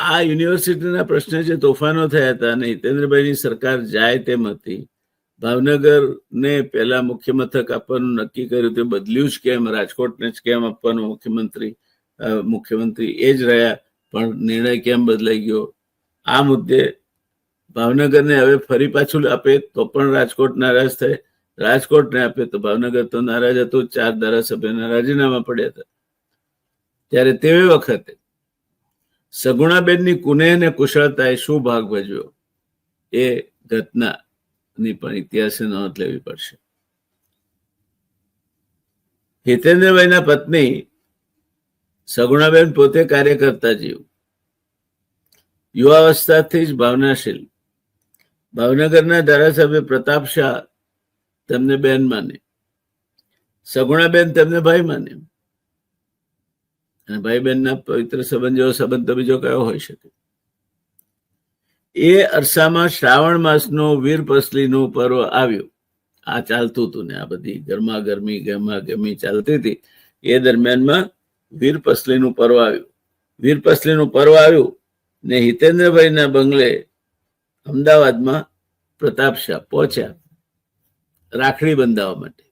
આ યુનિવર્સિટીના પ્રશ્ને જે તોફાનો થયા હતા અને હિતેન્દ્રભાઈની સરકાર જાય તેમ હતી, ભાવનગરને પહેલા મુખ્ય મથક આપવાનું નક્કી કર્યું તે બદલ્યું જ કેમ, રાજકોટને જ કેમ આપવાનું મુખ્યમંત્રી એ જ રહ્યા, પણ નિર્ણય કેમ બદલાઈ ગયો? આ મુદ્દે ભાવનગરને હવે ફરી પાછું આપે તો પણ રાજકોટ નારાજ થાય, રાજકોટને આપે તો ભાવનગર તો નારાજ હતું, 4 ધારાસભ્યોના રાજીનામા પડ્યા હતા. ત્યારે તેવી વખતે સગુણાબેનની કુનેહ અને કુશળતાએ શું ભાગ ભજવ્યો એ ઘટનાની પણ ઇતિહાસે નોંધ લેવી પડશે. હિતેન્દ્રભાઈના પત્ની સગુણાબેન પોતે કાર્યકર્તા જીવ, યુવાવસ્થાથી જ ભાવનાશીલ. ભાવનગરના ધારાસભ્ય પ્રતાપ શાહ તેમને બેન માને, સગુણાબેન તેમને ભાઈ માને, અને ભાઈ બહેનના પવિત્ર સંબંધ જેવો સંબંધ તો બીજો કયો હોઈ શકે? એ અરસામાં શ્રાવણ માસનો વીર પસલીનું પર્વ આવ્યું. આ ચાલતું હતું ને આ બધી ગરમા-ગરમી ચાલતી હતી. એ દરમિયાનમાં વીર પસલીનું પર્વ આવ્યું. વીર પસલીનું પર્વ આવ્યું ને હિતેન્દ્રભાઈના બંગલે અમદાવાદમાં પ્રતાપ શાહ પહોંચ્યા રાખડી બંધાવવા માટે.